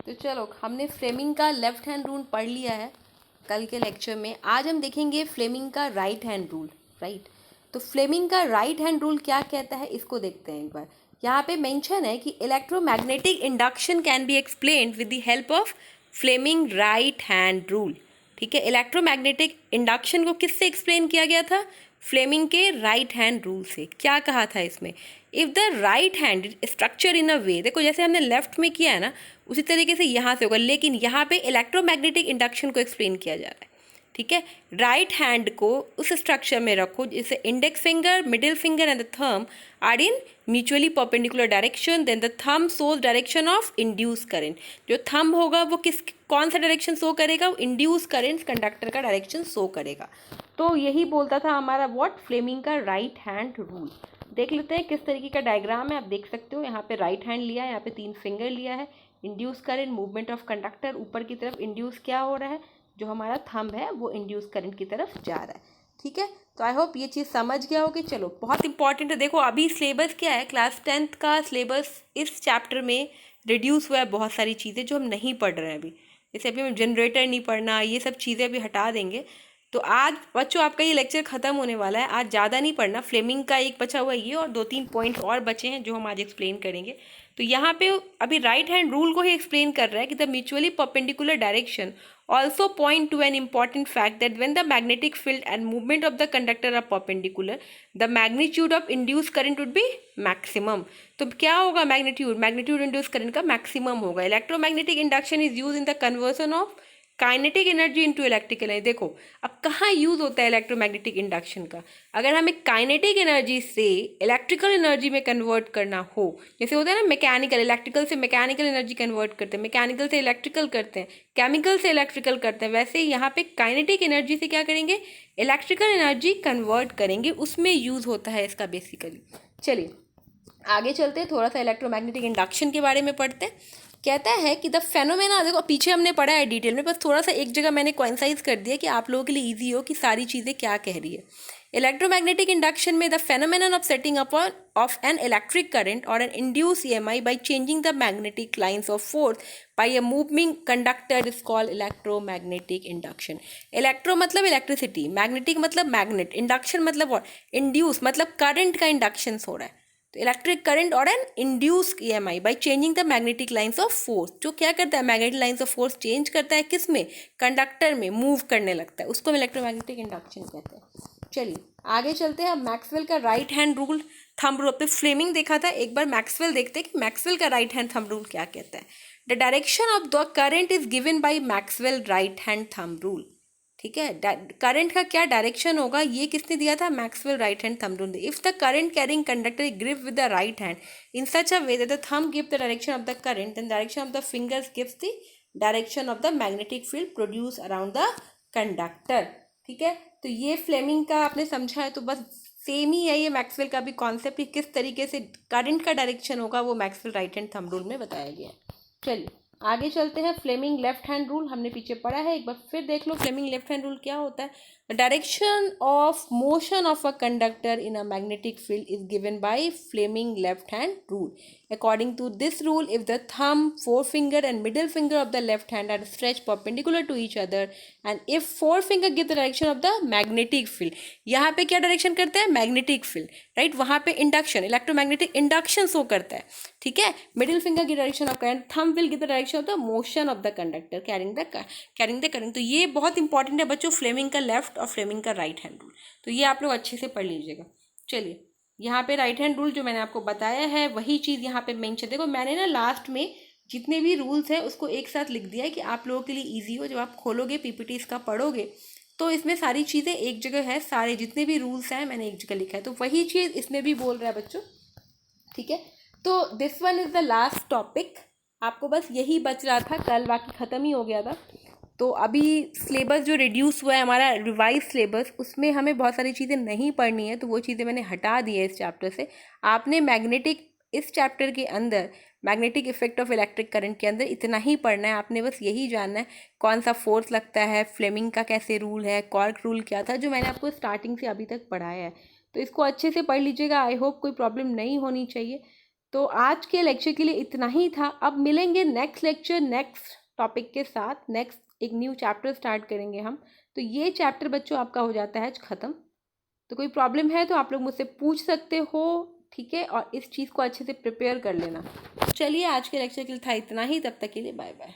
तो चलो हमने फ्लेमिंग का लेफ्ट हैंड रूल पढ़ लिया है कल के लेक्चर में। आज हम देखेंगे फ्लेमिंग का राइट हैंड रूल। राइट, तो फ्लेमिंग का राइट हैंड रूल क्या कहता है इसको देखते हैं एक बार। यहाँ पे मेंशन है कि electromagnetic induction can be explained with the help of Fleming right hand rule. ठीक है, इलेक्ट्रोमैग्नेटिक इंडक्शन को किससे एक्सप्लेन किया गया था? फ्लेमिंग के राइट हैंड रूल से। क्या कहा था इसमें? If the right hand structure in a way, देखो जैसे हमने लेफ्ट में किया है ना उसी तरीके से यहाँ से होगा, लेकिन यहाँ पे इलेक्ट्रोमैग्नेटिक इंडक्शन को एक्सप्लेन किया जा रहा है। ठीक है, राइट हैंड को उस स्ट्रक्चर में रखो जिससे index finger, middle finger and the thumb are in mutually perpendicular direction, then the thumb shows direction of induce current. जो थंब होगा वो कौन सा डायरेक्शन शो करेगा? वो इंड्यूस करंट कंडक्टर का डायरेक्शन शो करेगा। तो यही बोलता था हमारा व्हाट, फ्लेमिंग का राइट हैंड रूल। देख लेते हैं किस तरीके का डायग्राम है। आप देख सकते हो यहाँ पे राइट हैंड लिया है, यहाँ पे 3 फिंगर लिया है। Induce current, movement of conductor, ऊपर की तरफ इंड्यूस क्या हो रहा है, जो हमारा थंब है वो इंड्यूस करंट की तरफ जा रहा है। ठीक है, तो आई होप ये चीज़ समझ गया होगी। चलो बहुत इंपॉर्टेंट है, देखो अभी सिलेबस क्या है, क्लास 10th का सिलेबस इस चैप्टर में रिड्यूस हुआ है। बहुत सारी चीज़ें जो हम नहीं पढ़ रहे हैं अभी, जैसे अभी हम जनरेटर नहीं पढ़ना, ये सब चीज़ें अभी हटा देंगे। तो आज बच्चों आपका ये लेक्चर ख़त्म होने वाला है, आज ज़्यादा नहीं पढ़ना। फ्लेमिंग का एक बचा हुआ ये और 2-3 पॉइंट और बचे हैं जो हम आज एक्सप्लेन करेंगे। तो यहाँ पे अभी राइट हैंड रूल को ही एक्सप्लेन कर रहा है कि the mutually perpendicular direction also point to an important fact that when the magnetic field and movement of the conductor are perpendicular, the magnitude of induced current would be maximum. तो क्या होगा? Magnitude induce current का maximum होगा। Electromagnetic induction is use in the conversion of kinetic energy into electrical energy. देखो अब कहाँ use होता है इलेक्ट्रोमैग्नेटिक इंडक्शन का? अगर हमें काइनेटिक एनर्जी से इलेक्ट्रिकल एनर्जी में कन्वर्ट करना हो, जैसे होता है ना मैकेनिकल, इलेक्ट्रिकल से मैकेनिकल एनर्जी कन्वर्ट करते हैं, मैकेनिकल से इलेक्ट्रिकल करते हैं, केमिकल से इलेक्ट्रिकल करते हैं, वैसे यहाँ पे काइनेटिक एनर्जी से क्या करेंगे? इलेक्ट्रिकल एनर्जी कन्वर्ट करेंगे, उसमें यूज होता है इसका बेसिकली। चलिए आगे चलते हैं, थोड़ा सा इलेक्ट्रोमैग्नेटिक इंडक्शन के बारे में पढ़ते हैं। कहता है कि द फेनोमेना, देखो पीछे हमने पढ़ा है डिटेल में, बस थोड़ा सा एक जगह मैंने कोइंसाइज कर दिया कि आप लोगों के लिए इजी हो कि सारी चीज़ें क्या कह रही है। इलेक्ट्रोमैग्नेटिक इंडक्शन में the phenomenon of setting up of an electric current और an induce EMI by changing the magnetic lines of force by a moving conductor is called electromagnetic induction. Electro मतलब इलेक्ट्रिसिटी, मैग्नेटिक मतलब magnet, induction मतलब what, induce मतलब current का induction हो रहा है। तो इलेक्ट्रिक करंट और an induce EMI by changing the magnetic lines of force, जो क्या करता है? Magnetic lines of force change करता है किस में? कंडक्टर में, मूव करने लगता है, उसको हम इलेक्ट्रोमैग्नेटिक इंडक्शन कहते हैं। चलिए आगे चलते हैं। मैक्सवेल का right hand rule, thumb rule, पे फ्लेमिंग देखा था, एक बार मैक्सवेल देखते हैं कि मैक्सवेल का राइट हैंड थंब रूल क्या कहता है। The direction of the current is given bye Maxwell right hand thumb rule. ठीक है, करंट का क्या डायरेक्शन होगा ये किसने दिया था? Maxwell right hand thumb rule. If the current carrying conductor grip with the right hand in such a way that the thumb give the direction of the current, then direction of the fingers gives the direction of the magnetic field produce around the conductor. ठीक है, तो ये Fleming का आपने समझा है, तो बस सेम ही है ये मैक्सवेल का भी कॉन्सेप्ट, किस तरीके से करंट का डायरेक्शन होगा वो Maxwell right hand thumb rule में बताया गया है। चलिए आगे चलते हैं। फ्लेमिंग लेफ्ट हैंड रूल हमने पीछे पढ़ा है, एक बार फिर देख लो। फ्लेमिंग लेफ्ट हैंड रूल क्या होता है? The direction of motion of a conductor in a magnetic field is given by Fleming left hand rule. According to this rule, if the thumb, forefinger and middle finger of the left hand are stretched perpendicular to each other and if forefinger give the direction of the magnetic field, यहाँ पे क्या direction करते हैं? Magnetic field, right. वहाँ पे induction, electromagnetic induction show करता है। ठीक है, मिडिल फिंगर की direction of current, thumb will give the direction of the motion of the conductor carrying the current. तो ये बहुत इंपॉर्टेंट है बच्चों, फ्लेमिंग का लेफ्ट और फ्लेमिंग का राइट हैंड रूल, तो ये आप लोग अच्छे से पढ़ लीजिएगा। चलिए यहाँ पे राइट हैंड रूल जो मैंने आपको बताया है वही चीज़ यहाँ पे मेंशन, देखो मैंने ना लास्ट में जितने भी रूल्स हैं उसको एक साथ लिख दिया है कि आप लोगों के लिए इजी हो, जब आप खोलोगे पीपीटी इसका पढ़ोगे तो इसमें सारी चीज़ें एक जगह है, सारे जितने भी रूल्स हैं मैंने एक जगह लिखा है, तो वही चीज़ इसमें भी बोल रहा है बच्चों। ठीक है, तो this one is the last topic, आपको बस यही बच रहा था, कल बाकी ख़त्म ही हो गया था। तो अभी सिलेबस जो रिड्यूस हुआ है हमारा रिवाइज सिलेबस, उसमें हमें बहुत सारी चीज़ें नहीं पढ़नी है, तो वो चीज़ें मैंने हटा दी है इस चैप्टर से। आपने मैग्नेटिक, इस चैप्टर के अंदर magnetic effect of electric current के अंदर इतना ही पढ़ना है, आपने बस यही जानना है कौन सा फोर्स लगता है, फ्लेमिंग का कैसे रूल है, कॉर्क रूल क्या था, जो मैंने आपको स्टार्टिंग से अभी तक पढ़ाया है। तो इसको अच्छे से पढ़ लीजिएगा, आई होप कोई प्रॉब्लम नहीं होनी चाहिए। तो आज के लेक्चर के लिए इतना ही था। अब मिलेंगे नेक्स्ट लेक्चर नेक्स्ट टॉपिक के साथ। नेक्स्ट एक न्यू चैप्टर स्टार्ट करेंगे हम। तो ये चैप्टर बच्चों आपका हो जाता है ख़त्म। तो कोई प्रॉब्लम है तो आप लोग मुझसे पूछ सकते हो, ठीक है, और इस चीज़ को अच्छे से प्रिपेयर कर लेना। चलिए आज के लेक्चर के लिए था इतना ही, तब तक के लिए बाय बाय।